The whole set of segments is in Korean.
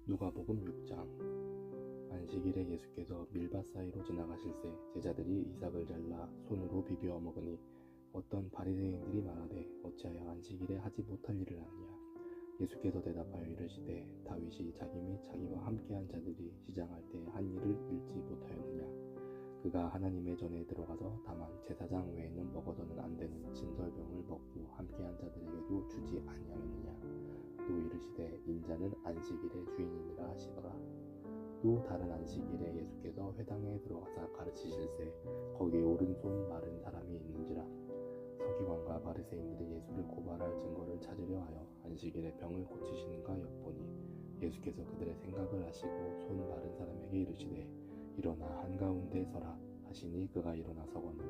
누가복음 6장. 안식일에 예수께서 밀밭 사이로 지나가실새 제자들이 이삭을 잘라 손으로 비벼 먹으니 어떤 바리새인들이 말하되 어찌하여 안식일에 하지 못할 일을 하느냐. 예수께서 대답하여 이르시되 다윗이 자기 및 자기와 함께한 자들이 시장할 때 한 일을 잃지 못하였느냐. 그가 하나님의 전에 들어가서 다만 제사장 외에는 먹어서는 안 되는 진설병을 먹고 함께한 자들에게도 주지 아니하였느냐. 또 이르시되 인자는 안식일의 주인이니라 하시더라. 또 다른 안식일에 예수께서 회당에 들어가사 가르치실새 거기에 오른손 마른 사람이 있는지라. 서기관과 바리새인들이 예수를 고발할 증거를 찾으려 하여 안식일에 병을 고치시는가 엿보니 예수께서 그들의 생각을 아시고 손 마른 사람에게 이르시되 일어나 한가운데 서라 하시니 그가 일어나 서거늘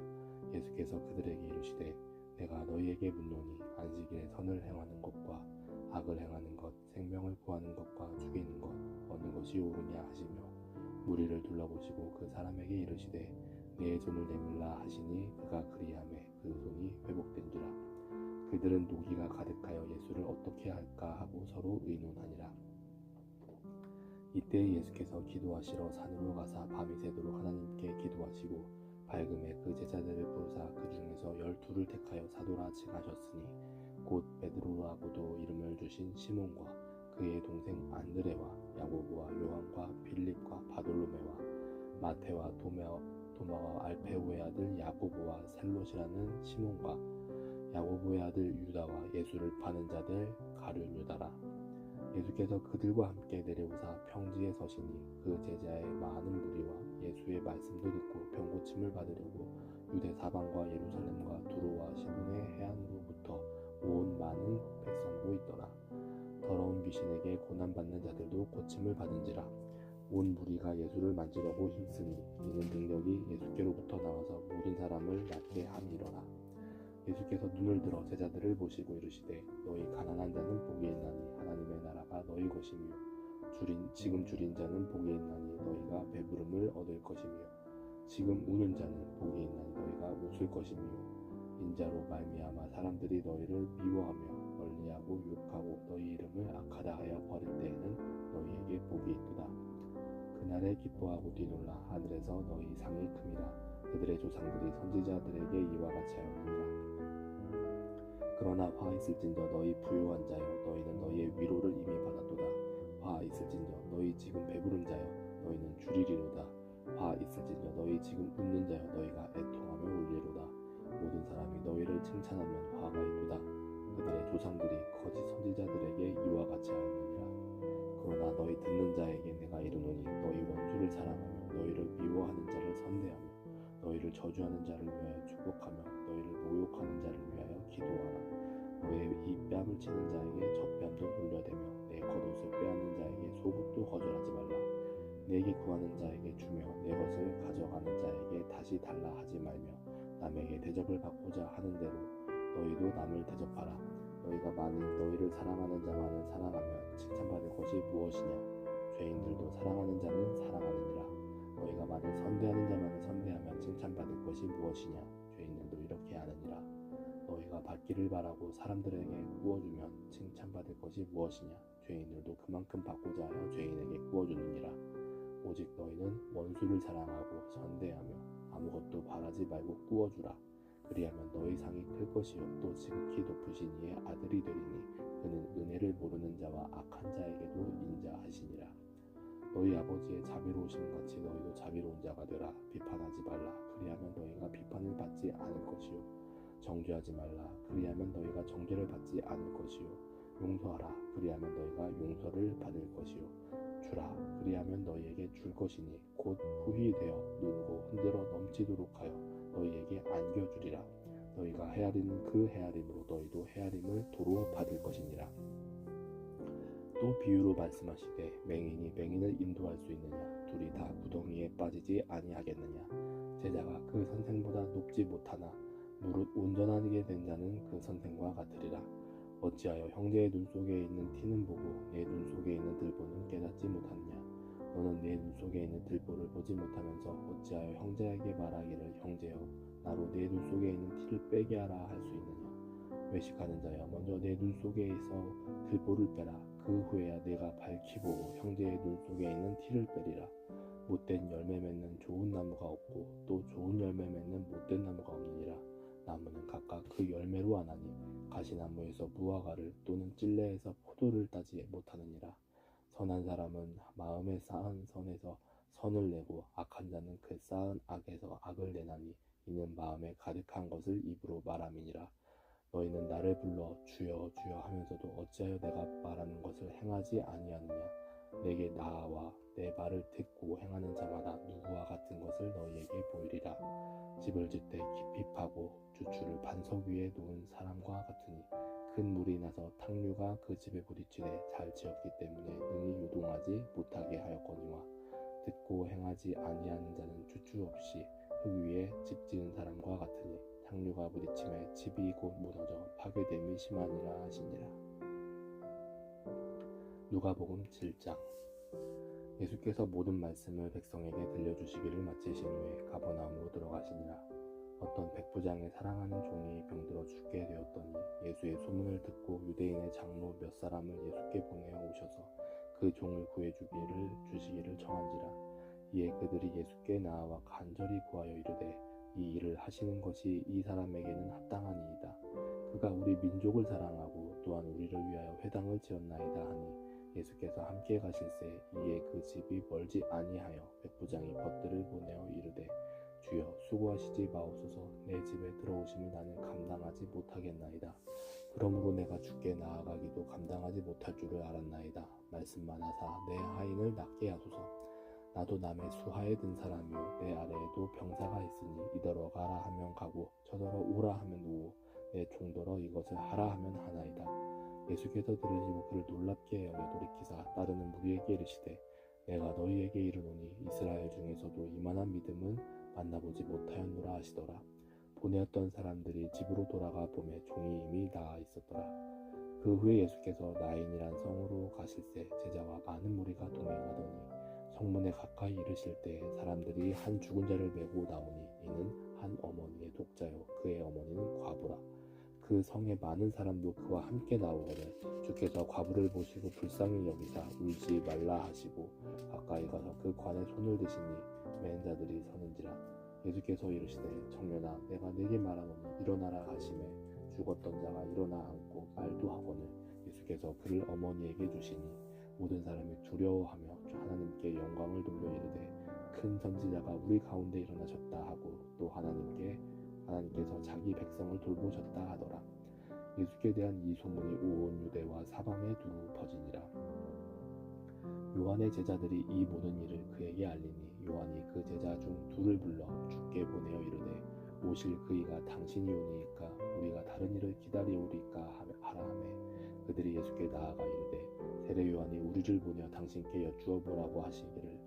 예수께서 그들에게 이르시되 내가 너희에게 묻노니 안식일에 선을 행하는 것과 악을 행하는 것, 생명을 구하는 것과 죽이는 것 어느 것이 옳으냐 하시며 무리를 둘러보시고 그 사람에게 이르시되 내 손을 내밀라 하시니 그가 그리하매 그 손이 회복된지라. 그들은 노기가 가득하여 예수를 어떻게 할까 하고 서로 의논하니라. 이때 예수께서 기도하시러 산으로 가사 밤이 새도록 하나님께 기도하시고 밝음에 그 제자들을 부르사 그 중에서 12를 택하여 사도라 칭하셨으니 곧 베드로라고도 이름을 주신 시몬과 그의 동생 안드레와 야고보와 요한과 빌립과 바돌로메와 마테와 도마와 알페오의 아들 야고보와 셀롯이라는 시몬과 야고보의 아들 유다와 예수를 파는 자들 가룟 유다라. 예수께서 그들과 함께 내려오사 평지에 서시니 그 제자의 많은 무리와 예수의 말씀도 듣고 병고침을 받으려고 유대 사방과 예루살렘과 두로와 시돈의 해안으로부터 온 많은 백성도 있더라. 더러운 귀신에게 고난받는 자들도 고침을 받은지라. 온 무리가 예수를 만지려고 힘쓰니 이는 능력이 예수께로부터 나와서 모든 사람을 낫게 함이러라. 예수께서 눈을 들어 제자들을 보시고 이르시되 너희 가난한 자는 복이 있나니 하나님의 나라가 너희 것이며 지금 줄인 자는 복이 있나니 너희가 배부름을 얻을 것이며 지금 우는 자는 복이 있나니 너희가 웃을 것이며 인자로 말미암아 사람들이 너희를 미워하며 멀리하고 욕하고 너희 이름을 악하다 하여 버릴 때에는 너희에게 복이 있도다. 그날에 기뻐하고 뛰놀라 하늘에서 너희 상이 큼이라. 그들의 조상들이 선지자들에게 이와 같이 하였느니라. 그러나 화 있을진저 너희 부요한 자여 너희는 너희의 위로를 이미 받았도다. 화 있을진저 너희 지금 배부른 자여 너희는 줄이리로다. 화 있을진저 너희 지금 웃는 자여 너희가 애통하며 울리로다. 모든 사람이 너희를 칭찬하면 화가 있도다. 그들의 조상들이 거짓 선지자들에게 이와 같이 하였느니라. 그러나 너희 듣는 자에게 내가 이르노니 너희 원수를 사랑하며 너희를 미워하는 자를 선대하며 너희를 저주하는 자를 위하여 축복하며 너희를 모욕하는 자를 위하여 기도하라. 너의 이 뺨을 치는 자에게 젖뺨도 돌려대며 내 겉옷을 빼앗는 자에게 속옷도 거절하지 말라. 내게 구하는 자에게 주며 내 것을 가져가는 자에게 다시 달라 하지 말며 남에게 대접을 받고자 하는 대로 너희도 남을 대접하라. 너희가 만일 너희를 사랑하는 자만을 사랑하면 칭찬받을 것이 무엇이냐. 죄인들도 사랑하는 자는 사랑하느니라. 너희가 만일 선대하는 자만을 선대하면 칭찬받을 것이 무엇이냐. 죄인들도 이렇게 하느니라. 너희가 받기를 바라고 사람들에게 구워주면 칭찬받을 것이 무엇이냐. 죄인들도 그만큼 받고자 하여 죄인에게 구워주느니라. 오직 너희는 원수를 사랑하고 선대하며 아무것도 바라지 말고 구워주라. 그리하면 너희 상이 클 것이요 또 지극히 높으신 이의 아들이 되리니 그는 은혜를 모르는 자와 악한 자에게도 인자하시니라. 너희 아버지의 자비로우심 같이 너희도 자비로운 자가 되라. 비판하지 말라. 그리하면 너희가 비판을 받지 않을 것이요 정죄하지 말라. 그리하면 너희가 정죄를 받지 않을 것이요 용서하라. 그리하면 너희가 용서를 받을 것이요 주라. 그리하면 너희에게 줄 것이니 곧 후히 되어 누르고 흔들어 넘치도록 하여 너희에게 안겨주리라. 너희가 헤아리는 그 헤아림으로 너희도 헤아림을 도로 받을 것이니라. 또 비유로 말씀하시되 맹인이 맹인을 인도할 수 있느냐. 둘이 다 구덩이에 빠지지 아니하겠느냐. 제자가 그 선생보다 높지 못하나 무릇 온전하게 된 자는 그 선생과 같으리라. 어찌하여 형제의 눈 속에 있는 티는 보고 내 눈 속에 있는 들보는 깨닫지 못하느냐. 너는 내 눈 속에 있는 들보를 보지 못하면서 어찌하여 형제에게 말하기를 형제여 나로 내 눈 속에 있는 티를 빼게 하라 할 수 있느냐. 외식하는 자여 먼저 내 눈 속에서 들보를 빼라. 그 후에야 내가 밝히 보고 형제의 눈 속에 있는 티를 빼리라. 못된 열매 맺는 좋은 나무가 없고 또 좋은 열매 맺는 못된 나무가 없느니라. 나무는 각각 그 열매로 아나니 가시나무에서 무화과를 또는 찔레에서 포도를 따지 못하느니라. 선한 사람은 마음에 쌓은 선에서 선을 내고 악한 자는 그 쌓은 악에서 악을 내나니 이는 마음에 가득한 것을 입으로 말함이니라. 너희는 나를 불러 주여 주여 하면서도 어찌하여 내가 말하는 것을 행하지 아니하느냐. 내게 나아와 내 말을 듣고 행하는 자마다 누구와 같은 것을 너희에게 보이리라. 집을 짓되 깊이 파고 주추를 반석 위에 놓은 사람과 같으니 큰 물이 나서 탕류가 그 집에 부딪히되 잘 지었기 때문에 능히 요동하지 못하게 하였거니와 듣고 행하지 아니하는 자는 주추 없이 흙 위에 집 지은 사람과 같으니 탕류가 부딪힘에 집이 곧 무너져 파괴됨이 심하니라 하시니라. 누가복음 7장. 예수께서 모든 말씀을 백성에게 들려주시기를 마치신 후에 가버나움으로 들어가시니라. 어떤 백부장의 사랑하는 종이 병들어 죽게 되었더니 예수의 소문을 듣고 유대인의 장로 몇 사람을 예수께 보내어 오셔서 그 종을 주시기를 청한지라. 이에 그들이 예수께 나아와 간절히 구하여 이르되 이 일을 하시는 것이 이 사람에게는 합당하니이다. 그가 우리 민족을 사랑하고 또한 우리를 위하여 회당을 지었나이다 하니 예수께서 함께 가실새 이에 그 집이 멀지 아니하여 백부장이 벗들을 보내어 이르되 주여 수고하시지 마옵소서. 내 집에 들어오심을 나는 감당하지 못하겠나이다. 그러므로 내가 주께 나아가기도 감당하지 못할 줄을 알았나이다. 말씀만 하사 내 하인을 낫게 하소서. 나도 남의 수하에 든 사람이요 내 아래에도 병사가 있으니 이더러 가라 하면 가고 저더러 오라 하면 오고 내 종더러 이것을 하라 하면 하나이다. 예수께서 들으시고 그를 놀랍게 여겨 돌이키사 따르는 무리에게 이르시되 내가 너희에게 이르노니 이스라엘 중에서도 이만한 믿음은 만나보지 못하였노라 하시더라. 보내었던 사람들이 집으로 돌아가 보매 종이 이미 나아 있었더라. 그 후에 예수께서 나인이란 성으로 가실새 제자와 많은 무리가 동행하더니 성문에 가까이 이르실 때 사람들이 한 죽은 자를 메고 나오니 이는 한 어머니의 독자요 그의 어머니는 과부라. 그 성에 많은 사람도 그와 함께 나오거늘 주께서 과부를 보시고 불쌍히 여기사 울지 말라 하시고 가까이 가서 그 관에 손을 대시니 맨 자들이 서는지라. 예수께서 이르시되 청년아 내가 네게 말하노니 일어나라 하시매 죽었던 자가 일어나 앉고 말도 하거늘 예수께서 그를 어머니에게 주시니 모든 사람이 두려워하며 하나님께 영광을 돌려 이르되 큰 선지자가 우리 가운데 일어나셨다 하고 또 하나님께서 자기 백성을 돌보셨다 하더라. 예수께 대한 이 소문이 온 유대와 사방에 두루 퍼지니라. 요한의 제자들이 이 모든 일을 그에게 알리니 요한이 그 제자 중 둘을 불러 주께 보내어 이르되 오실 그이가 당신이 오니이까 우리가 다른 일을 기다리오리까 하라 하매 그들이 예수께 나아가 이르되 세례 요한이 우리를 보내어 당신께 여쭈어 보라고 하시기를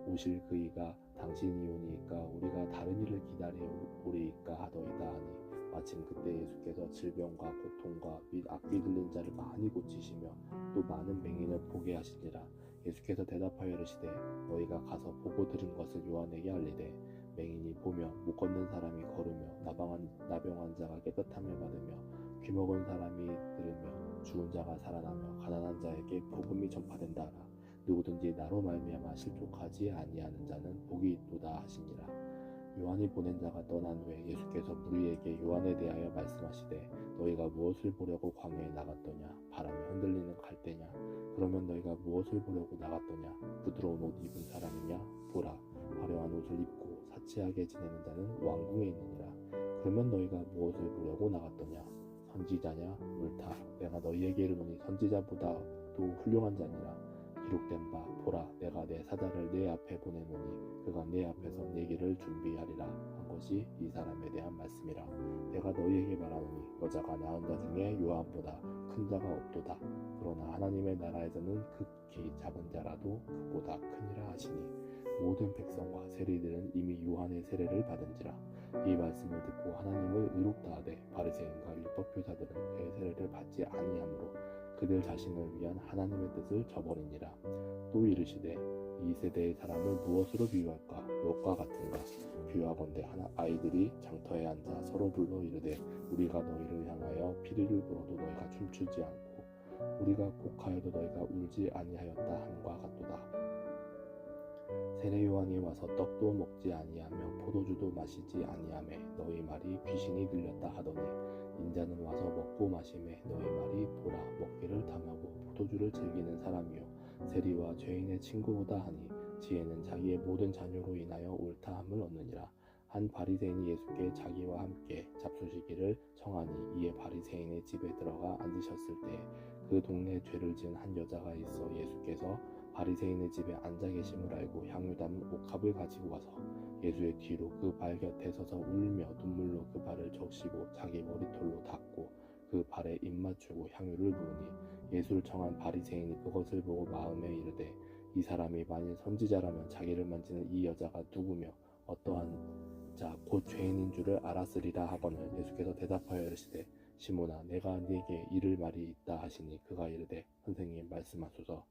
오실 그이가 당신이 오니이까 우리가 다른 일을 기다리오리이까 하더이다 하니 마침 그때 예수께서 질병과 고통과 및 악기 들린 자를 많이 고치시며 또 많은 맹인을 보게 하시니라. 예수께서 대답하여 이르시되 너희가 가서 보고 들은 것을 요한에게 알리되 맹인이 보며 못 걷는 사람이 걸으며 나병한 자가 깨끗함을 받으며 귀먹은 사람이 들으며 죽은 자가 살아나며 가난한 자에게 복음이 전파된다 하라. 누구든지 나로 말미암아 실족하지 아니하는 자는 복이 있도다 하시니라. 요한이 보낸 자가 떠난 후에 예수께서 무리에게 요한에 대하여 말씀하시되 너희가 무엇을 보려고 광야에 나갔더냐? 바람에 흔들리는 갈대냐? 그러면 너희가 무엇을 보려고 나갔더냐? 부드러운 옷 입은 사람이냐? 보라, 화려한 옷을 입고 사치하게 지내는 자는 왕궁에 있느니라. 그러면 너희가 무엇을 보려고 나갔더냐? 선지자냐? 옳다. 내가 너희에게 이르노니 선지자보다도 훌륭한 자니라. 기록된 바 보라 내가 내 사자를 내 앞에 보내노니 그가 내 앞에서 내 길을 준비하리라 한 것이 이 사람에 대한 말씀이라. 내가 너희에게 말하노니 여자가 낳은 자 중에 요한보다 큰 자가 없도다. 그러나 하나님의 나라에서는 극히 작은 자라도 그보다 크니라 하시니 모든 백성과 세리들은 이미 요한의 세례를 받은지라. 이 말씀을 듣고 하나님을 의롭다 하되 바리새인과 율법교사들은 그의 세례를 받지 아니하므로 그들 자신을 위한 하나님의 뜻을 저버리니라. 또 이르시되 이 세대의 사람을 무엇으로 비유할까? 무엇과 같은가? 비유하건대 아이들이 장터에 앉아 서로 불러 이르되 우리가 너희를 향하여 피리를 불어도 너희가 춤추지 않고 우리가 곡하여도 너희가 울지 아니하였다 함과 같도다. 세례 요한이 와서 떡도 먹지 아니하며 포도주도 마시지 아니하매 너희 말이 귀신이 들렸다 하더니 인자는 와서 먹고 마시매 너희 말이 보라 먹기를 당하고 포도주를 즐기는 사람이요 세리와 죄인의 친구보다 하니 지혜는 자기의 모든 자녀로 인하여 옳다 함을 얻느니라. 한 바리새인이 예수께 자기와 함께 잡수시기를 청하니 이에 바리새인의 집에 들어가 앉으셨을 때 그 동네에 죄를 지은 한 여자가 있어 예수께서 바리새인의 집에 앉아 계심을 알고 향유 담은 옥합을 가지고 와서 예수의 뒤로 그 발 곁에 서서 울며 눈물로 그 발을 적시고 자기 머리털로 닦고 그 발에 입 맞추고 향유를 부으니 예수를 청한 바리새인이 그것을 보고 마음에 이르되 이 사람이 만일 선지자라면 자기를 만지는 이 여자가 누구며 어떠한 자 곧 죄인인 줄을 알았으리라 하거늘 예수께서 대답하여 이르시되 시몬아 내가 네게 이를 말이 있다 하시니 그가 이르되 선생님 말씀하소서.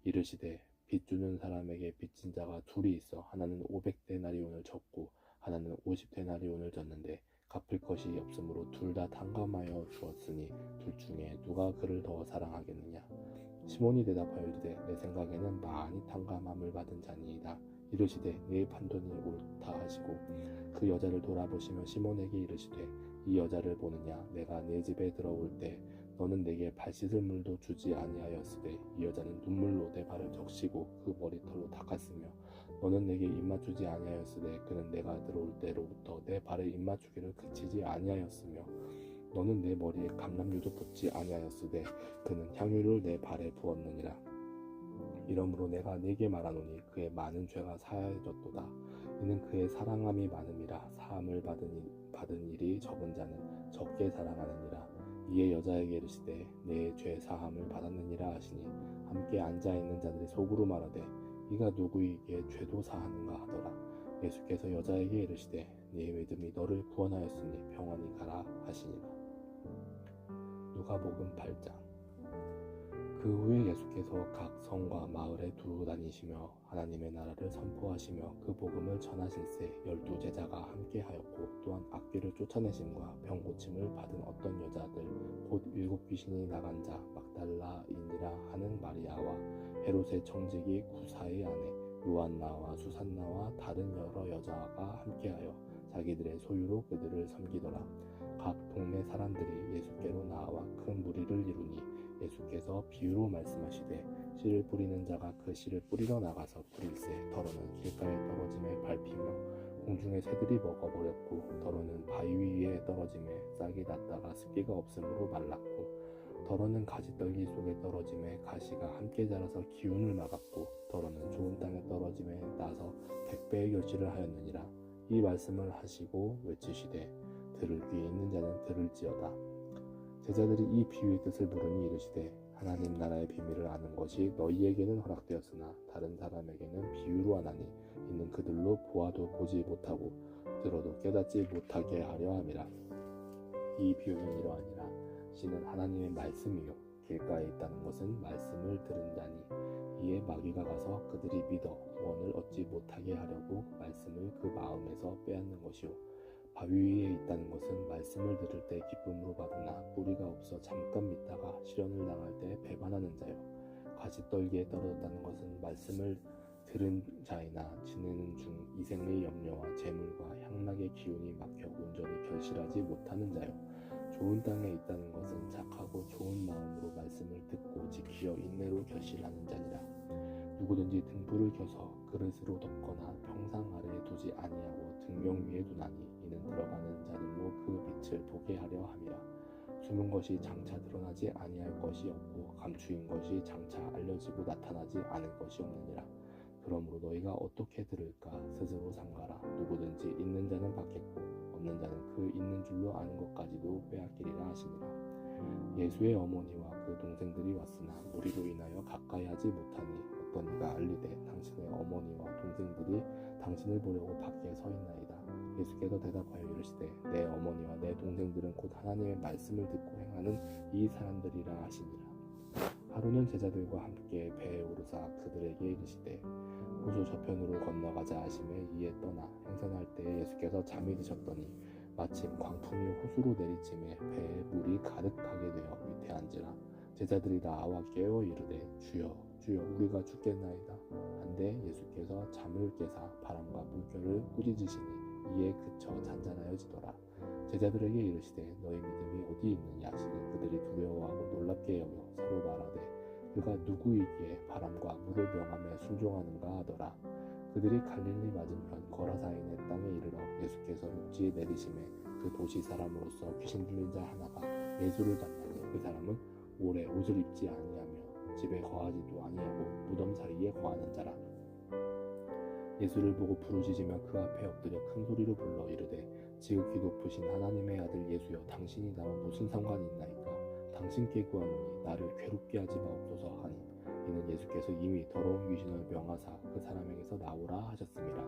이르시되 빚 주는 사람에게 빚진 자가 둘이 있어 하나는 500데나리온을 졌고 하나는 50데나리온을 졌는데 갚을 것이 없으므로 둘 다 탕감하여 주었으니 둘 중에 누가 그를 더 사랑하겠느냐. 시몬이 대답하여 이르되 내 생각에는 많이 탕감함을 받은 자니이다. 이르시되 네 판단이 옳다 하시고 그 여자를 돌아보시며 시몬에게 이르시되 이 여자를 보느냐. 내가 네 집에 들어올 때 너는 내게 발 씻을 물도 주지 아니하였으되 이 여자는 눈물로 내 발을 적시고 그 머리털로 닦았으며 너는 내게 입맞추지 아니하였으되 그는 내가 들어올 때로부터 내 발에 입맞추기를 그치지 아니하였으며 너는 내 머리에 감람유도 붓지 아니하였으되 그는 향유를 내 발에 부었느니라. 이러므로 내가 네게 말하노니 그의 많은 죄가 사하여졌도다. 이는 그의 사랑함이 많음이라. 사함을 받은 일이 적은 자는 적게 사랑하느니라. 이에 여자에게 이르시되 내 죄 사함을 받았느니라 하시니 함께 앉아있는 자들이 속으로 말하되 이가 누구에게 죄도 사하는가 하더라. 예수께서 여자에게 이르시되 네 믿음이 너를 구원하였으니 평안히 가라 하시니라. 누가복음 8장. 그 후에 예수께서 각 성과 마을에 두루 다니시며 하나님의 나라를 선포하시며 그 복음을 전하실세 12제자가 함께하였고 또한 악귀를 쫓아내심과 병 고침을 받은 어떤 여자들 곧 7귀신이 나간 자 막달라인이라 하는 마리아와 헤롯의 청지기 구사의 아내 요한나와 수산나와 다른 여러 여자가 함께하여 자기들의 소유로 그들을 섬기더라. 각 동네 사람들이 예수께로 나와 큰 무리를 이루니 예수께서 비유로 말씀하시되 씨를 뿌리는 자가 그 씨를 뿌리러 나가서 뿌릴새 더러는 길가에 떨어짐에 밟히며 공중의 새들이 먹어버렸고 더러는 바위 위에 떨어짐에 싹이 났다가 습기가 없으므로 말랐고 더러는 가지떨기 속에 떨어짐에 가시가 함께 자라서 기운을 막았고 더러는 좋은 땅에 떨어짐에 나서 100배의 결실을 하였느니라. 이 말씀을 하시고 외치시되 들을 귀에 있는 자는 들을지어다. 제자들이 이 비유의 뜻을 물으니 이르시되 하나님 나라의 비밀을 아는 것이 너희에게는 허락되었으나 다른 사람에게는 비유로 하나니 이는 그들로 보아도 보지 못하고 들어도 깨닫지 못하게 하려 함이라. 이 비유는 이러하니라. 씨는 하나님의 말씀이요 길가에 있다는 것은 말씀을 들은 자니 이에 마귀가 가서 그들이 믿어 구원을 얻지 못하게 하려고 말씀을 그 마음에서 빼앗는 것이요 바위 위에 있다는 것은 말씀을 들을 때 기쁨으로 받으나 뿌리가 없어 잠깐 믿다가 시련을 당할 때 배반하는 자요 가지떨기에 떨어졌다는 것은 말씀을 들은 자이나 지내는 중 이생의 염려와 재물과 향락의 기운이 막혀 온전히 결실하지 못하는 자요 좋은 땅에 있다는 것은 착하고 좋은 마음으로 말씀을 듣고 지키어 인내로 결실하는 자니라. 누구든지 등불을 켜서 그릇으로 덮거나 평상 아래에 두지 아니하고 등경 위에 두나니 이는 들어가는 자들로 그 빛을 보게 하려 함이라. 숨은 것이 장차 드러나지 아니할 것이 없고 감추인 것이 장차 알려지고 나타나지 않을 것이 없느니라. 그러므로 너희가 어떻게 들을까 스스로 삼가라. 누구든지 있는 자는 받겠고 없는 자는 그 있는 줄로 아는 것까지도 빼앗기리라 하시니라. 예수의 어머니와 그 동생들이 왔으나 무리로 인하여 가까이 하지 못하니 어떤 이가 알리되 당신의 어머니와 동생들이 당신을 보려고 밖에 서 있나이다. 예수께서 대답하여 이르시되 내 어머니와 내 동생들은 곧 하나님의 말씀을 듣고 행하는 이 사람들이라 하시니라. 하루는 제자들과 함께 배에 오르사 그들에게 이르시되 호수 저편으로 건너가자 하심에 이에 떠나 행선할 때에 예수께서 잠이 드셨더니 마침 광풍이 호수로 내리침에 배에 물이 가득하게 되어 밑에 앉으라. 제자들이 나와 깨어 이르되 주여 주여 우리가 죽겠나이다 한데 예수께서 잠을 깨사 바람과 물결을 꾸짖으시니 이에 그쳐 잔잔하여지더라. 제자들에게 이르시되 너희 믿음이 어디 있느냐 하시니 그들이 두려워하고 놀랍게 여겨 서로 말하되 그가 누구이기에 바람과 물을 명하며 순종하는가 하더라. 그들이 갈릴리 맞은편 거라사인의 땅에 이르러 예수께서 육지에 내리심에 그 도시 사람으로서 귀신 들린 자 하나가 예수를 만나니 그 사람은 오래 옷을 입지 아니하며 집에 거하지도 아니하고 무덤 사이에 거하는 자라. 예수를 보고 부르짖으며 그 앞에 엎드려 큰 소리로 불러 이르되 지극히 높으신 하나님의 아들 예수여 당신이 나와 무슨 상관이 있나이까. 당신께 구하노니 나를 괴롭게 하지 마옵소서 하니 이는 예수께서 이미 더러운 귀신을 명하사 그 사람에게서 나오라 하셨습니다.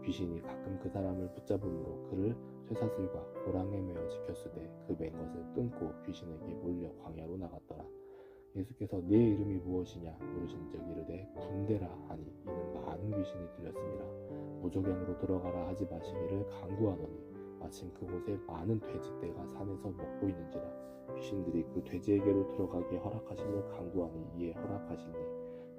귀신이 가끔 그 사람을 붙잡음으로 그를 쇠사슬과 고랑에 매어 지켰으되 그 맨 것을 끊고 귀신에게 몰려 광야로 나갔더라. 예수께서 네 이름이 무엇이냐 물으신즉 이르되 군대라 하니 이는 많은 귀신이 들렸습니다. 무조경으로 들어가라 하지 마시기를 간구하더니 마침 그곳에 많은 돼지떼가 산에서 먹고 있는지라. 귀신들이 그 돼지에게로 들어가게 허락하심을 간구하니 이에 허락하시니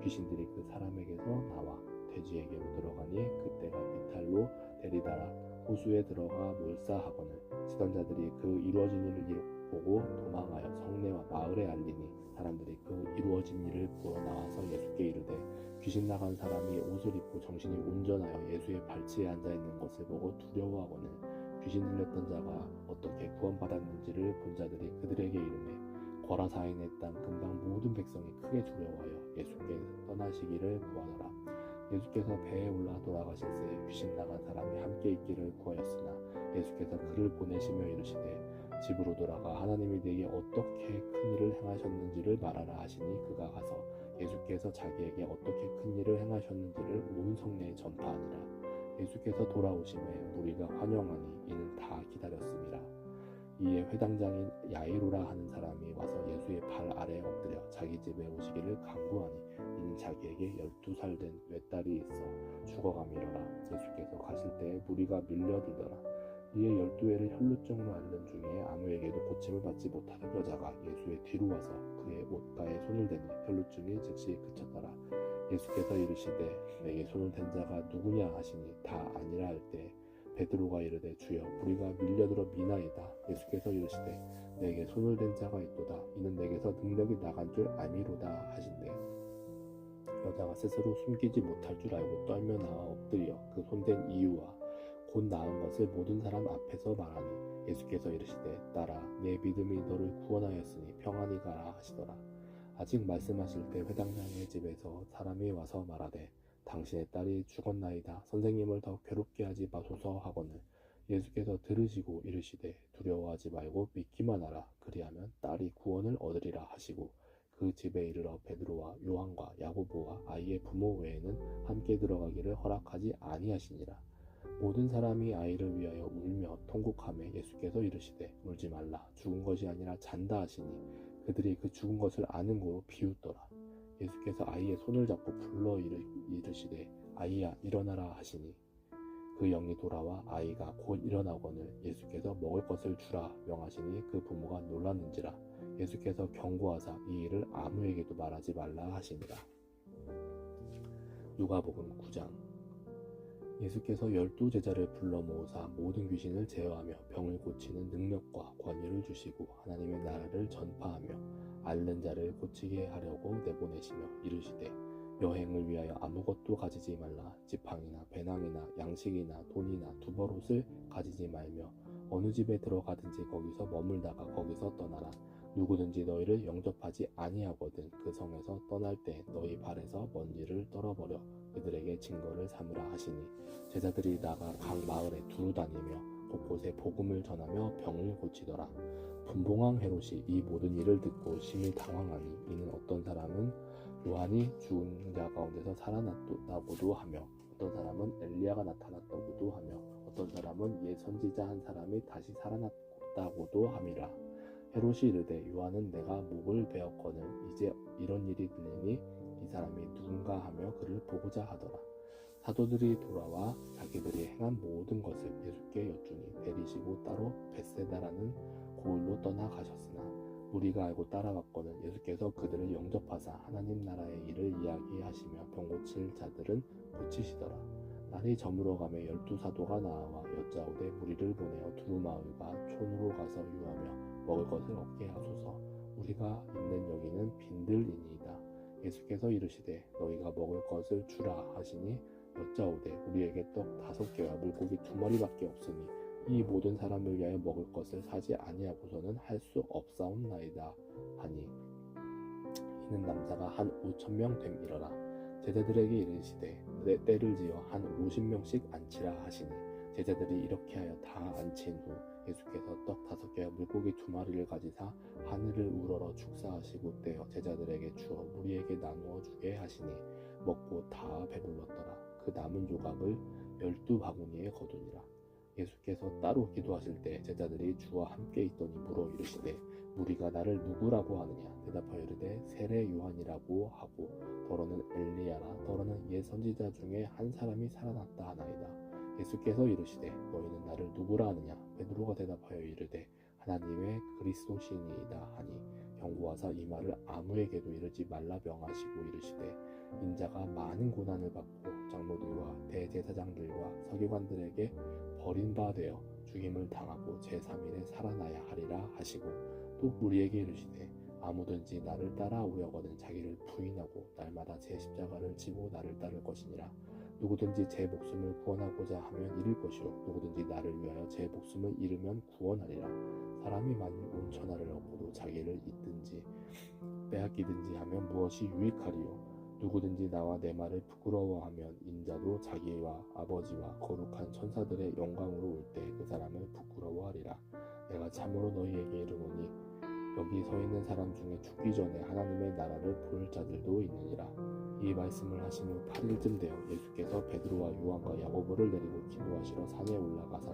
귀신들이 그 사람에게서 나와 돼지에게로 들어가니 그때가 비탈로 데리다라 호수에 들어가 몰사하거늘 치던 자들이 그 이루어진 일을 보고 도망하여 성내와 마을에 알리니 사람들이 그 이루어진 일을 보러 나와서 예수께 이르되 귀신 나간 사람이 옷을 입고 정신이 온전하여 예수의 발치에 앉아있는 것을 보고 두려워하거늘 귀신 들렸던 자가 어떻게 구원받았는지를 본 자들이 그들에게 이르매 거라사인의 땅 근방 모든 백성이 크게 두려워하여 예수께 떠나시기를 구하더라. 예수께서 배에 올라 돌아가실새 귀신 나간 사람이 함께 있기를 구하였으나 예수께서 그를 보내시며 이르시되 집으로 돌아가 하나님이 네게 어떻게 큰 일을 행하셨는지를 말하라 하시니 그가 가서 예수께서 자기에게 어떻게 큰 일을 행하셨는지를 온 성내에 전파하니라. 예수께서 돌아오심에 무리가 환영하니 이는 다 기다렸습니다. 이에 회당장인 야이로라 하는 사람이 와서 예수의 발 아래에 엎드려 자기 집에 오시기를 간구하니 이는 자기에게 12살 된 외딸이 있어 죽어가미러라. 예수께서 가실 때에 무리가 밀려들더라. 이에 12회를 혈루증으로 앓는 중에 아무에게도 고침을 받지 못하는 여자가 예수의 뒤로 와서 그의 옷가에 손을 대니 혈루증이 즉시 그쳤더라. 예수께서 이르시되 내게 손을 댄 자가 누구냐 하시니 다 아니라 할 때 베드로가 이르되 주여 우리가 밀려들어 미나이다. 예수께서 이르시되 내게 손을 댄 자가 있도다. 이는 내게서 능력이 나간 줄 알미로다 하신대 여자가 스스로 숨기지 못할 줄 알고 떨며 나와 엎드려 그 손댄 이유와 곧 나은 것을 모든 사람 앞에서 말하니 예수께서 이르시되 딸아 네 믿음이 너를 구원하였으니 평안히 가라 하시더라. 아직 말씀하실 때 회당장의 집에서 사람이 와서 말하되 당신의 딸이 죽었나이다. 선생님을 더 괴롭게 하지 마소서 하거늘 예수께서 들으시고 이르시되 두려워하지 말고 믿기만 하라. 그리하면 딸이 구원을 얻으리라 하시고 그 집에 이르러 베드로와 요한과 야고보와 아이의 부모 외에는 함께 들어가기를 허락하지 아니하시니라. 모든 사람이 아이를 위하여 울며 통곡하며 예수께서 이르시되 울지 말라. 죽은 것이 아니라 잔다 하시니 그들이 그 죽은 것을 아는 고로 비웃더라. 예수께서 아이의 손을 잡고 불러 이르시되 아이야 일어나라 하시니 그 영이 돌아와 아이가 곧 일어나거늘 예수께서 먹을 것을 주라 명하시니 그 부모가 놀랐는지라. 예수께서 경고하사 이 일을 아무에게도 말하지 말라 하시니라. 누가복음 9장. 예수께서 12제자를 불러 모으사 모든 귀신을 제어하며 병을 고치는 능력과 권위를 주시고 하나님의 나라를 전파하며 앓는 자를 고치게 하려고 내보내시며 이르시되 여행을 위하여 아무것도 가지지 말라. 지팡이나 배낭이나 양식이나 돈이나 두벌옷을 가지지 말며 어느 집에 들어가든지 거기서 머물다가 거기서 떠나라. 누구든지 너희를 영접하지 아니하거든 그 성에서 떠날 때 너희 발에서 먼지를 떨어버려 그들에게 증거를 삼으라 하시니 제자들이 나가 각 마을에 두루 다니며 곳곳에 복음을 전하며 병을 고치더라. 분봉왕 헤롯이 이 모든 일을 듣고 심히 당황하니 이는 어떤 사람은 요한이 죽은 자 가운데서 살아났다고도 하며 어떤 사람은 엘리야가 나타났다고도 하며 어떤 사람은 옛 선지자 한 사람이 다시 살아났다고도 함이라. 헤롯이 이르되 요한은 내가 목을 베었거늘 이제 이런 일이 들리니 이 사람이 누군가 하며 그를 보고자 하더라. 사도들이 돌아와 자기들이 행한 모든 것을 예수께 여쭈니 데리시고 따로 벳세다라는 고을로 떠나가셨으나 우리가 알고 따라갔거늘 예수께서 그들을 영접하사 하나님 나라의 일을 이야기하시며 병 고칠 자들은 고치시더라. 날이 저물어가며 12사도가 나와 여짜오되 무리를 보내어 두루 마을과 촌으로 가서 유하며 먹을 것을 얻게 하소서. 우리가 있는 여기는 빈들이니이다. 예수께서 이르시되 너희가 먹을 것을 주라 하시니 여짜오되 우리에게 떡 5개와 물고기 2마리밖에 없으니 이 모든 사람을 위하여 먹을 것을 사지 아니하고서는 할 수 없사옵나이다 하니 이는 남자가 한 5,000명 됨이러라. 제자들에게 이르시되 때를 지어 한 50명씩 앉히라 하시니 제자들이 이렇게 하여 다 앉힌 후 예수께서 떡 5개와 물고기 2마리를 가지사 하늘을 우러러 축사하시고 떼어 제자들에게 주어 무리에게 나누어 주게 하시니 먹고 다 배불렀더라. 그 남은 조각을 12바구니에 거두니라. 예수께서 따로 기도하실 때 제자들이 주와 함께 있더니 물어 이르시되 무리가 나를 누구라고 하느냐. 대답하여 이르되 세례 요한이라고 하고 더러는 엘리야라 더러는 옛 선지자 중에 한 사람이 살아났다 하나이다. 예수께서 이르시되 너희는 나를 누구라 하느냐. 베드로가 대답하여 이르되 하나님의 그리스도시니이다 하니 경고하사 이 말을 아무에게도 이르지 말라 명하시고 이르시되 인자가 많은 고난을 받고 장로들과 대제사장들과 서기관들에게 버림바 되어 죽임을 당하고 제3일에 살아나야 하리라 하시고 또 무리에게 이르시되 아무든지 나를 따라오려거든 자기를 부인하고 날마다 제 십자가를 지고 나를 따를 것이니라. 누구든지 제 목숨을 구원하고자 하면 잃을 것이요 누구든지 나를 위하여 제 목숨을 잃으면 구원하리라. 사람이 만일 온 천하를 얻고도 자기를 잊든지 빼앗기든지 하면 무엇이 유익하리요. 누구든지 나와 내 말을 부끄러워하면 인자도 자기와 아버지와 거룩한 천사들의 영광으로 올 때 그 사람을 부끄러워하리라. 내가 참으로 너희에게 이르노니 여기 서 있는 사람 중에 죽기 전에 하나님의 나라를 볼 자들도 있느니라. 이 말씀을 하신 후 8일쯤 되어 예수께서 베드로와 요한과 야고보를 내리고 기도하시러 산에 올라가사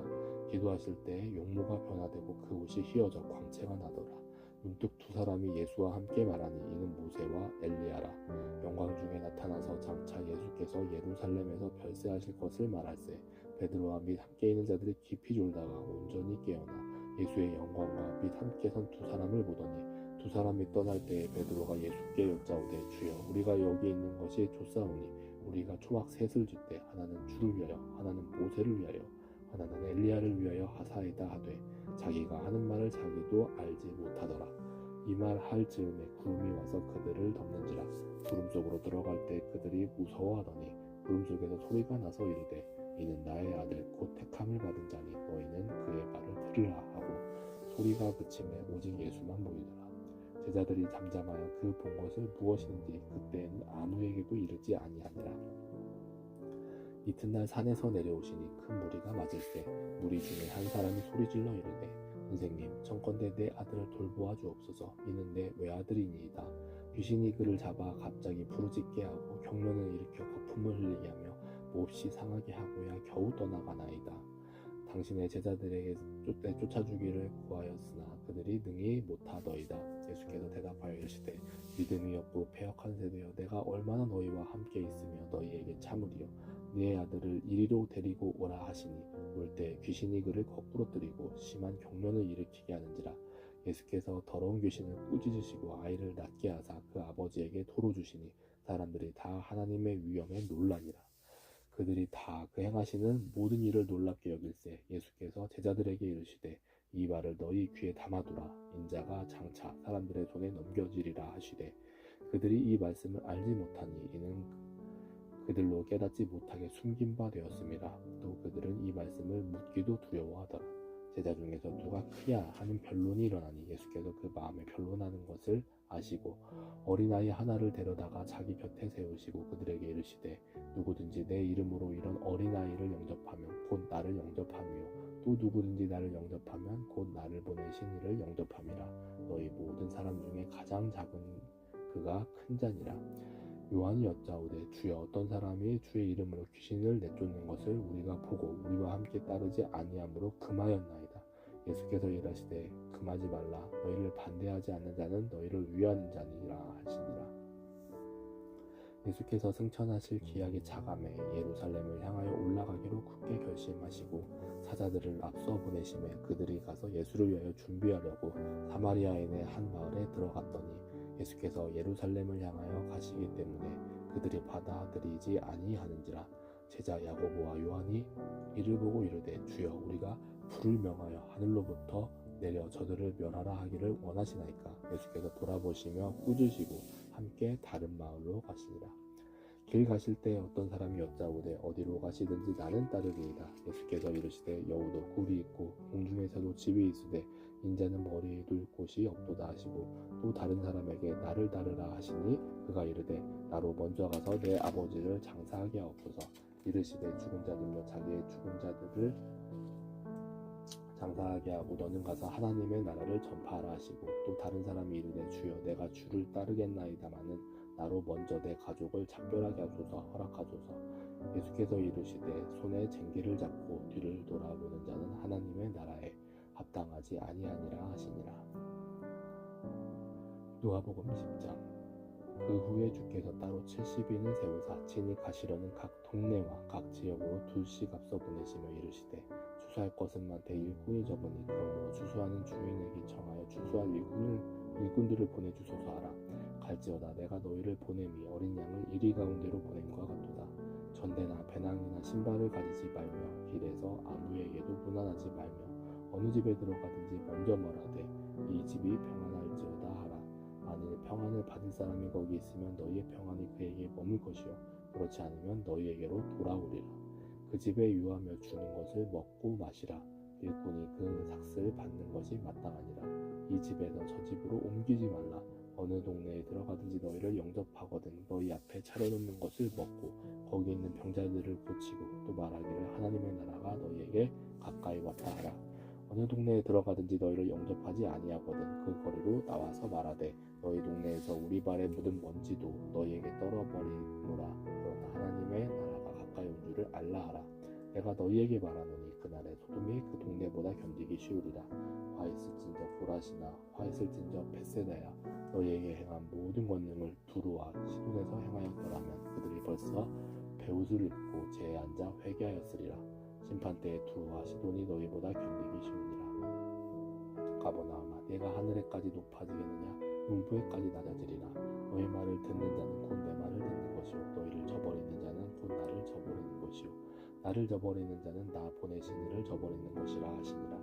기도하실 때 용모가 변화되고 그 옷이 휘어져 광채가 나더라. 문득 2사람이 예수와 함께 말하니 이는 모세와 엘리야라. 영광 중에 나타나서 장차 예수께서 예루살렘에서 별세하실 것을 말할세 베드로와 및 함께 있는 자들이 깊이 졸다가 온전히 깨어나 예수의 영광과 및 함께 선 2사람을 보더니 2사람이 떠날 때에 베드로가 예수께 여짜오되 주여 우리가 여기 있는 것이 좋사오니 우리가 초막 셋을 줄 때 하나는 주를 위하여 하나는 모세를 위하여 하나는 엘리야를 위하여 하사이다 하되 자기가 하는 말을 자기도 알지 못하더라. 이 말 할 즈음에 구름이 와서 그들을 덮는지라. 구름 속으로 들어갈 때 그들이 무서워하더니 구름 속에서 소리가 나서 이르되 이는 나의 아들 곧 택함을 받은 자니 너희는 그의 말을 들으라 하고 소리가 그침에 오직 예수만 보이더라. 제자들이 잠잠하여 그 본 것을 무엇인지 그때는 아무에게도 이르지 아니하니라. 이튿날 산에서 내려오시니 큰 무리가 맞을세 무리 중에 한 사람이 소리질러 이르되 선생님 청컨대 내 아들을 돌보아 주옵소서. 이는 내 외아들이니이다. 귀신이 그를 잡아 갑자기 부르짖게 하고 경련을 일으켜 거품을 흘리게 하며 몹시 상하게 하고야 겨우 떠나가나이다. 당신의 제자들에게 쫓아주기를 구하였으나 그들이 능히 못하더이다. 예수께서 대답하여 이르시되 믿음이 없고 패역한 세대여 내가 얼마나 너희와 함께 있으며 너희에게 참으리요. 네 아들을 이리로 데리고 오라 하시니 올 때 귀신이 그를 거꾸로 뜨리고 심한 경련을 일으키게 하는지라. 예수께서 더러운 귀신을 꾸짖으시고 아이를 낫게 하사 그 아버지에게 도로 주시니 사람들이 다 하나님의 위엄에 놀라니라. 그들이 다 그 행하시는 모든 일을 놀랍게 여길세 예수께서 제자들에게 이르시되 이 말을 너희 귀에 담아두라. 인자가 장차 사람들의 손에 넘겨지리라 하시되 그들이 이 말씀을 알지 못하니 이는 그들로 깨닫지 못하게 숨긴 바 되었습니다. 또 그들은 이 말씀을 묻기도 두려워하더라. 제자 중에서 누가 크냐 하는 변론이 일어나니 예수께서 그 마음에 변론하는 것을 아시고 어린아이 하나를 데려다가 자기 곁에 세우시고 그들에게 이르시되 누구든지 내 이름으로 이런 어린아이를 영접하면 곧 나를 영접하며 또 누구든지 나를 영접하면 곧 나를 보내신 이를 영접함이라. 너희 모든 사람 중에 가장 작은 그가 큰 자니라. 요한이 여짜오되 주여 어떤 사람이 주의 이름으로 귀신을 내쫓는 것을 우리가 보고 우리와 함께 따르지 아니하므로 금하였나이다. 예수께서 이르시되 금하지 말라. 너희를 반대하지 않는 자는 너희를 위하는 자니라 하시니라. 예수께서 승천하실 기약이 차감해 예루살렘을 향하여 올라가기로 굳게 결심하시고 사자들을 앞서 보내심에 그들이 가서 예수를 위하여 준비하려고 사마리아인의 한 마을에 들어갔더니 예수께서 예루살렘을 향하여 가시기 때문에 그들이 받아들이지 아니하는지라. 제자 야고보와 요한이 이를 보고 이르되 주여 우리가 불을 명하여 하늘로부터 내려 저들을 멸하라 하기를 원하시나이까. 예수께서 돌아보시며 꾸짖으시고 함께 다른 마을로 가시니라. 길 가실 때 어떤 사람이 여짜오되 어디로 가시든지 나는 따르리이다. 예수께서 이르시되 여우도 굴이 있고 공중에서도 집이 있으되 인자는 머리에 둘 곳이 없도다 하시고 또 다른 사람에게 나를 따르라 하시니 그가 이르되 나로 먼저 가서 내 아버지를 장사하게 하옵소서. 이르시되 죽은 자들로 자기의 죽은 자들을 장사하게 하고 너는 가서 하나님의 나라를 전파하라 하시고 또 다른 사람이 이르되 주여 내가 주를 따르겠나이다마는 나로 먼저 내 가족을 작별하게 하소서 허락하소서. 예수께서 이르시되 손에 쟁기를 잡고 뒤를 돌아보는 자는 하나님의 나라에 합당하지 아니하니라 하시니라. 누가복음 10장. 그 후에 주께서 따로 70인을 세우사 친히 가시려는 각 동네와 각 지역으로 둘씩 앞서 보내시며 이르시되 추수할 것은 많되 일꾼이 적으니 그러므로 추수하는 주인에게 청하여 추수할 일꾼들을 보내주소서 하라. 갈지어다 내가 너희를 보냄이 어린 양을 이리 가운데로 보냄과 같도다. 전대나 배낭이나 신발을 가지지 말며 길에서 아무에게도 무난하지 말며 어느 집에 들어가든지 먼저 말하되 이 집이 평안할지어다 하라. 만일 평안을 받을 사람이 거기 있으면 너희의 평안이 그에게 머물 것이요 그렇지 않으면 너희에게로 돌아오리라. 그 집에 유하며 주는 것을 먹고 마시라. 일꾼이 그 삭슬 받는 것이 마땅하니라. 이 집에서 저 집으로 옮기지 말라. 어느 동네에 들어가든지 너희를 영접하거든 너희 앞에 차려놓는 것을 먹고 거기 있는 병자들을 고치고 또 말하기를 하나님의 나라가 너희에게 가까이 왔다 하라. 어느 동네에 들어가든지 너희를 영접하지 아니하거든 그 거리로 나와서 말하되 너희 동네에서 우리 발에 묻은 먼지도 너희에게 떨어버리노라. 그러나 하나님의 나라가 가까이 온 줄을 알라 하라. 내가 너희에게 말하노니 그날에 소돔이 그 동네보다 견디기 쉬우리라. 화 있을진저 고라시나 화 있을진저 벳세다야 너희에게 행한 모든 권능을 두루와 시돈에서 행하였더라면 그들이 벌써 배옷을 입고 재에 앉아 회개하였으리라. 심판 때에 두루와 시돈이 너희보다 견디기 쉬우니라. 가버나움아 내가 하늘에까지 높아지겠느냐 문부에까지 낮아지리라. 너희 말을 듣는 자는 곧 내 말을 듣는 것이요 너희를 저버리는 자는 곧 나를 저버리는 것이요 나를 저버리는 자는 나 보내신 이를 저버리는 것이라 하시니라.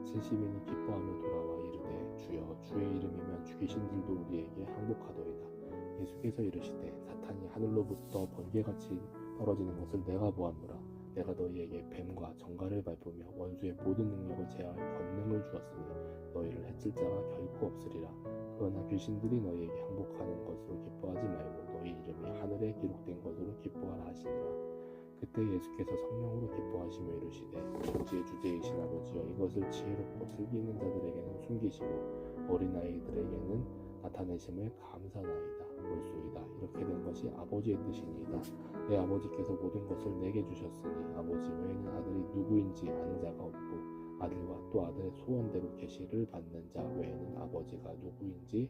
70인이 기뻐하며 돌아와 이르되 주여 주의 이름이면 죽이신 들도 우리에게 항복하도이다. 예수께서 이르시되 사탄이 하늘로부터 번개같이 떨어지는 것을 내가 보았노라. 내가 너희에게 뱀과 정갈을 밟으며 원수의 모든 능력을 제어할 권능을 주었으니 너희를 해칠 자가 결코 없으리라. 그러나 귀신들이 너희에게 항복하는 것으로 기뻐하지 말고 너희 이름이 하늘에 기록된 것으로 기뻐하라 하시니라. 그때 예수께서 성령으로 기뻐하시며 이르시되 천지의 주제이신 아버지여 이것을 지혜롭고 슬기 있는 자들에게는 숨기시고 어린아이들에게는 나타내심을 감사나이다. 올소이다. 이렇게 된 것이 아버지의 뜻이니이다. 내 아버지께서 모든 것을 내게 주셨으니 아버지 외에는 아들이 누구인지 아는 자가 없고 아들과 또 아들의 소원대로 계시를 받는 자 외에는 아버지가 누구인지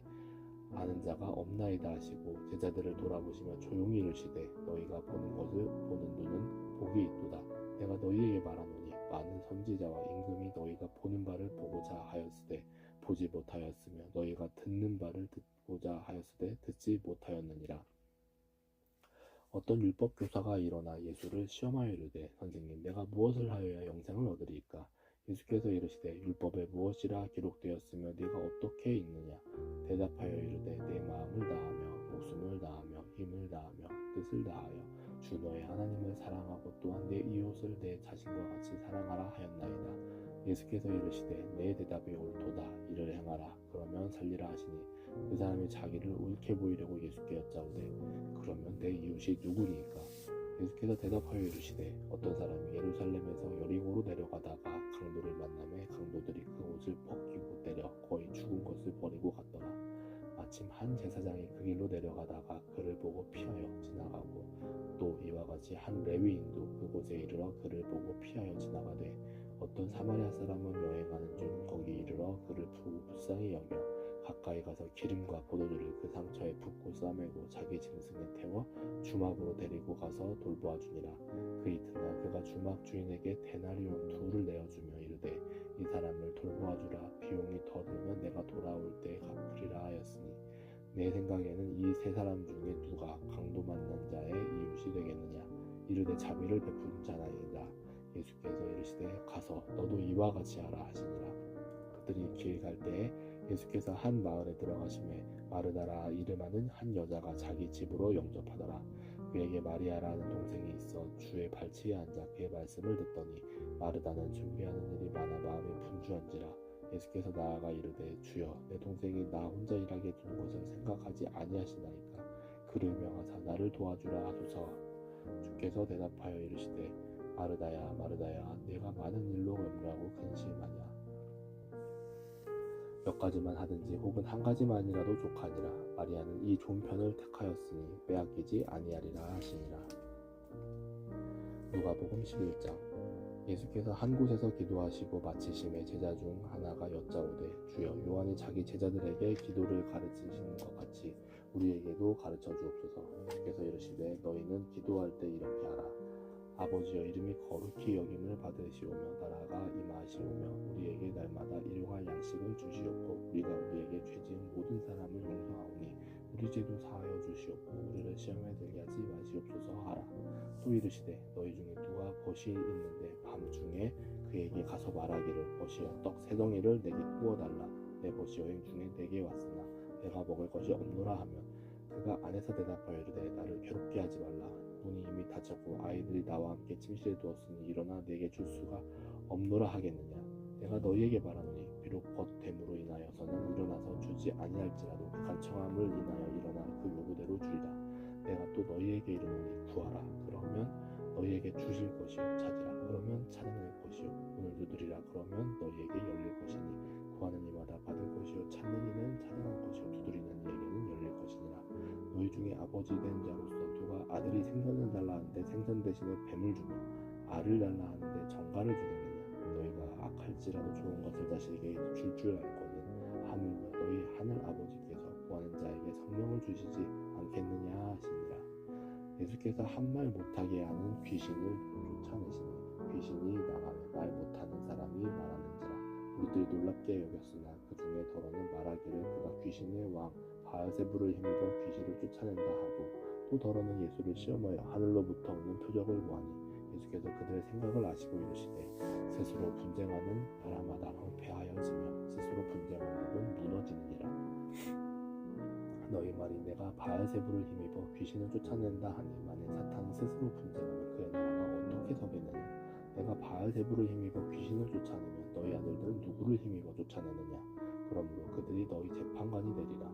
아는 자가 없나이다 하시고 제자들을 돌아보시며 조용히 이르시되 너희가 보는 것을 보는 눈은 복이 있도다. 내가 너희에게 말하노니 많은 선지자와 임금이 너희가 보는 바를 보고자 하였으되 보지 못하였으며 너희가 듣는 바를 듣고자 하였으되 듣지 못하였느니라. 어떤 율법 교사가 일어나 예수를 시험하여 이르되 선생님 내가 무엇을 하여야 영생을 얻으리이까? 예수께서 이르시되 율법에 무엇이라 기록되었으며 네가 어떻게 읽느냐? 대답하여 이르되 내 마음을 다하며 목숨을 다하며 힘을 다하며 뜻을 다하여 주 너의 하나님을 사랑하고 또한 내 이웃을 내 자신과 같이 사랑하라 하였나이다. 예수께서 이르시되 내 대답이 옳도다. 이를 행하라. 그러면 살리라 하시니 그 사람이 자기를 옳게 보이려고 예수께 여짜오되 그러면 내 이웃이 누구니이까? 예수께서 대답하여 이르시되 어떤 사람이 예루살렘에서 여리고로 내려가다가 강도를 만나매 강도들이 그 옷을 벗기고 때려 거의 죽은 것을 버리고 갔더라. 마침 한 제사장이 그 길로 내려가다가 그를 보고 피하여 지나가고 또 이와 같이 한 레위인도 그곳에 이르러 그를 보고 피하여 지나가되 어떤 사마리아 사람은 여행하는 중 거기 이르러 그를 불쌍히 여겨 가까이 가서 기름과 포도주를 그 상처에 붓고 싸매고 자기 짐승에 태워 주막으로 데리고 가서 돌보아주니라. 그 이튿날 그가 주막 주인에게 데나리온 2를 내어주며 이르되 이 사람을 돌보아주라. 비용이 더 들면 내가 돌아올 때 갚으리라 하였으니 내 생각에는 이 세 사람 중에 누가 강도 만난 자의 이웃이 되겠느냐. 이르되 자비를 베푼 자나이다. 예수께서 이르시되 가서 너도 이와 같이 하라 하시니라. 그들이 길 갈 때에 예수께서 한 마을에 들어가심에 마르다라 이름하는 한 여자가 자기 집으로 영접하더라. 그에게 마리아라는 동생이 있어 주의 발치에 앉아 그의 말씀을 듣더니 마르다는 준비하는 일이 많아 마음이 분주한지라. 예수께서 나아가 이르되 주여 내 동생이 나 혼자 일하게 두는 것을 생각하지 아니하시나이까. 그를 명하사 나를 도와주라 하소서. 주께서 대답하여 이르시되 마르다야 마르다야 내가 많은 일로 염려하고 근심하냐. 몇 가지만 하든지 혹은 한 가지만이라도 족하니라. 마리아는 이 좋은 편을 택하였으니 빼앗기지 아니하리라 하시니라. 누가복음 11장. 예수께서 한 곳에서 기도하시고 마치심에 제자 중 하나가 여짜오되 주여 요한이 자기 제자들에게 기도를 가르치시는 것 같이 우리에게도 가르쳐 주옵소서. 주께서 이르시되 너희는 기도할 때 이렇게 하라. 아버지여 이름이 거룩히 여김을 받으시오며 나라가 임하시오며 우리에게 날마다 일용할 양식을 주시옵고 우리가 우리에게 죄지은 모든 사람을 용서하오니 우리 죄도 사하여 주시옵고 우리를 시험에 들게 하지 마시옵소서 하라. 또 이르시되 너희 중에 누가 벗이 있는데 밤중에 그에게 가서 말하기를 벗이여 떡 3덩이를 내게 구워달라. 내 벗이 여행 중에 내게 왔으나 내가 먹을 것이 없노라 하면 그가 안에서 대답하여 이르되 나를 괴롭게 하지 말라. 문이 이미 닫혔고 아이들이 나와 함께 침실에 누웠으니 일어나 내게 줄 수가 없노라 하겠느냐. 내가 너희에게 말하노니 비록 벗됨으로 인하여서는 일어나서 주지 아니할지라도 간청함을 인하여 일어나 그 요구대로 주리라. 내가 또 너희에게 이르노니 구하라. 그러면 너희에게 주실 것이요. 찾으라. 그러면 찾아낼 것이요. 문을 두드리라. 그러면 너희에게 열릴 것이니 구하는 이마다 받을 것이요. 찾는 이는 찾아낼 것이요. 두드리는 이에게는 열릴 것이니라. 너희 중에 아버지 된 자로서 누가 아들이 생선을 달라 하는데 생선 대신에 뱀을 주며 알을 달라 하는데 정갈을 주겠느냐. 너희가 악할지라도 좋은 것을 자식에게 줄 줄 알거든 하물며 너희 하늘 아버지께서 구하는 자에게 성령을 주시지 않겠느냐 하시니라. 예수께서 한 말 못하게 하는 귀신을 쫓아내시니 귀신이 나가며 말 못하는 사람이 말하는지라. 우리들이 놀랍게 여겼으나 그 중에 더러는 말하기를 그가 귀신의 왕 바알세불을 힘입어 귀신을 쫓아낸다 하고 또 더러는 예수를 시험하여 하늘로부터 오는 표적을 구하니 예수께서 그들의 생각을 아시고 이르시되 스스로 분쟁하는 나라마다 황폐하여지며 스스로 분쟁하는 법은 무너지느니라. 너희 말이 내가 바알세불을 힘입어 귀신을 쫓아낸다 하니 만일 사탄이 스스로 분쟁하면 그의 나라가 어떻게 서겠느냐. 내가 바알세불을 힘입어 귀신을 쫓아내면 너희 아들들은 누구를 힘입어 쫓아내느냐. 그러므로 그들이 너희 재판관이 되리라.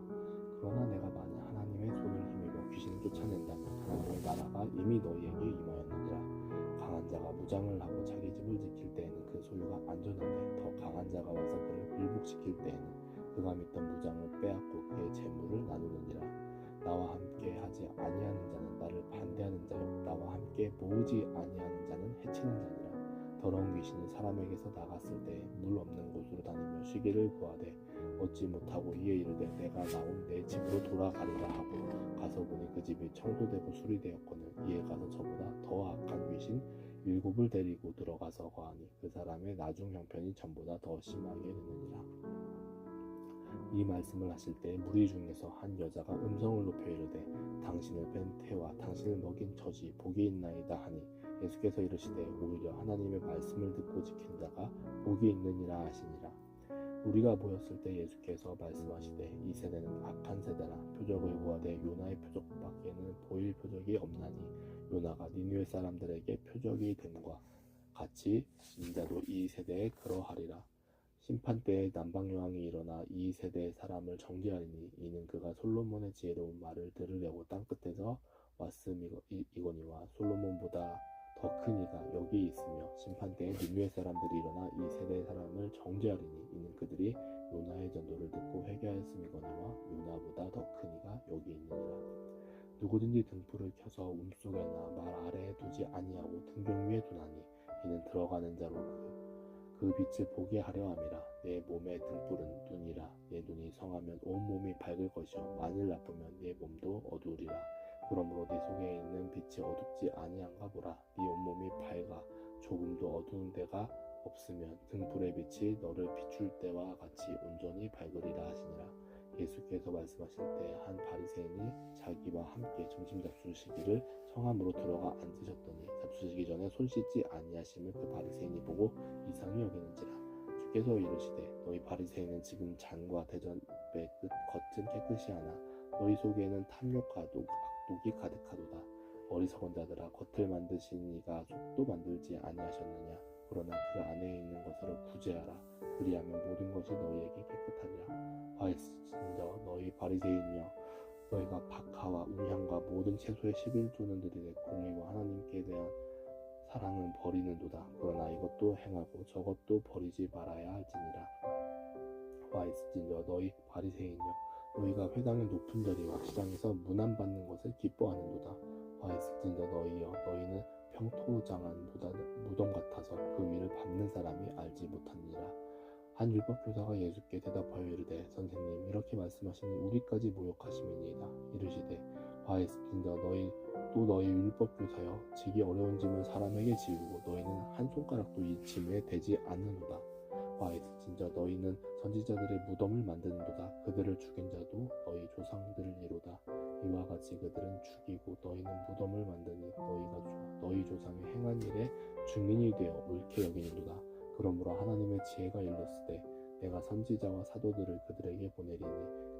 그러나 내가 만일 하나님의 손을 힘입어 귀신을 쫓아낸다면 하나님의 나라가 이미 너희에게 임하였느니라. 강한 자가 무장을 하고 자기 집을 지킬 때에는 그 소유가 안전한데 더 강한 자가 와서 그를 굴복시킬 때에는 그가 믿던 무장을 빼앗고 그의 재물을 나누느니라. 나와 함께 하지 아니하는 자는 나를 반대하는 자요 나와 함께 모으지 아니하는 자는 해치는 자니라. 더러운 귀신이 사람에게서 나갔을 때 물 없는 곳으로 다니며 쉬기를 구하되 얻지 못하고 이에 이르되 내가 나온 내 집으로 돌아가리라 하고 가서 보니 그 집이 청소되고 수리되었거늘 이에 가서 저보다 더 악한 귀신 7을 데리고 들어가서 거하니 그 사람의 나중 형편이 전보다 더 심하게 되느니라. 이 말씀을 하실 때 무리 중에서 한 여자가 음성을 높여 이르되 당신을 뺀 태와 당신을 먹인 젖이 복이 있나이다 하니 예수께서 이르시되 오히려 하나님의 말씀을 듣고 지킨 자가 복이 있느니라 하시니라. 우리가 모였을 때 예수께서 말씀하시되 이 세대는 악한 세대라. 표적을 구하되 요나의 표적밖에는 보일 표적이 없나니 요나가 니느웨 사람들에게 표적이 됨과 같이 인자도 이 세대에 그러하리라. 심판 때에 남방여왕이 일어나 이 세대의 사람을 정죄하리니 이는 그가 솔로몬의 지혜로운 말을 들으려고 땅끝에서 왔음이거니와 솔로몬보다 더 큰 이가 여기 있으며 심판 때에 니느웨 사람들이 일어나 이 세대의 사람을 정죄하리니 이는 그들이 요나의 전도를 듣고 회개하였음이거니와 요나보다 더 큰 이가 여기 있느니라. 누구든지 등불을 켜서 움속에나 말 아래에 두지 아니하고 등병 위에 두나니 이는 들어가는 자로 그 빛을 보게 하려 함이라. 내 몸의 등불은 눈이라. 내 눈이 성하면 온 몸이 밝을 것이요 만일 나쁘면 내 몸도 어두우리라. 그러므로 네 속에 있는 빛이 어둡지 아니한가 보라. 네 온몸이 밝아 조금도 어두운 데가 없으면 등불의 빛이 너를 비출 때와 같이 온전히 밝으리라 하시니라. 예수께서 말씀하실 때 한 바리새인이 자기와 함께 점심 잡수시기를 성함으로 들어가 앉으셨더니 잡수시기 전에 손 씻지 아니하심을 그 바리새인이 보고 이상히 여기는지라. 주께서 이르시되 너희 바리새인은 지금 잔과 대접의 끝 겉은 깨끗이 하나 너희 속에는 탐욕과 악독이 가득하도다. 어리석은 자들아, 겉을 만드신 이가 속도 만들지 아니하셨느냐. 그러나 그 안에 있는 것으로 구제하라. 그리하면 모든 것이 너희에게 깨끗하리라. 화이스진저 너희 바리새인이여, 너희가 박하와 음향과 모든 채소의 11조는 드리되 공의와 하나님께 대한 사랑은 버리는도다. 그러나 이것도 행하고 저것도 버리지 말아야 할지니라. 화이스진저 너희 바리새인이여, 너희가 회당의 높은 자리와 시장에서 문안받는 것을 기뻐하는도다. 화이스진저 너희여, 너희는 평토장한 무덤 같아서 그 위를 밟는 사람이 알지 못하니라. 한 율법교사가 예수께 대답하여 이르되 선생님, 이렇게 말씀하시니 우리까지 모욕하심이니이다. 이르시되 화이스진저 너희 율법교사여, 지기 어려운 짐을 사람에게 지우고 너희는 한 손가락도 이 짐에 대지 않는도다. 화이스진저 너희는 선지자들의 무덤을 만드는도다. 그들을 죽인 자도 너희 조상들이로다. 이와 같이 그들은 죽이고 너희는 무덤을 만드니 너희가 너희 조상이 행한 일에 증인이 되어 옳게 여기는도다. 그러므로 하나님의 지혜가 일렀으되 내가 선지자와 사도들을 그들에게 보내리니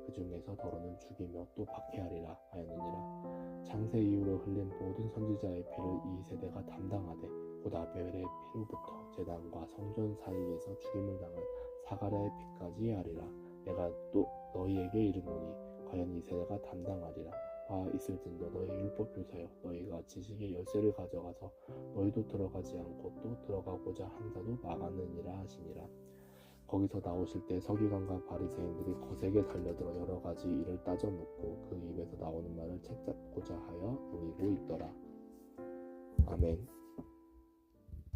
그 중에서 더러는 죽이며 또 박해하리라 하였느니라. 창세 이후로 흘린 모든 선지자의 피를 이 세대가 담당하되 곧 아벨의 피로부터 제단과 성전 사이에서 죽임을 당한 사가랴의 피까지 하리라. 내가 또 너희에게 이르노니 과연 이 세대가 담당하리라. 화 있을진저 너희 율법교사여, 너희가 지식의 열쇠를 가져가서 너희도 들어가지 않고 또 들어가고자 한자도 막았느니라 하시니라. 거기서 나오실 때 서기관과 바리새인들이 거세게 달려들어 여러 가지 일을 따져 묻고 그 입에서 나오는 말을 책잡고자 하여 노리고 있더라. 아멘.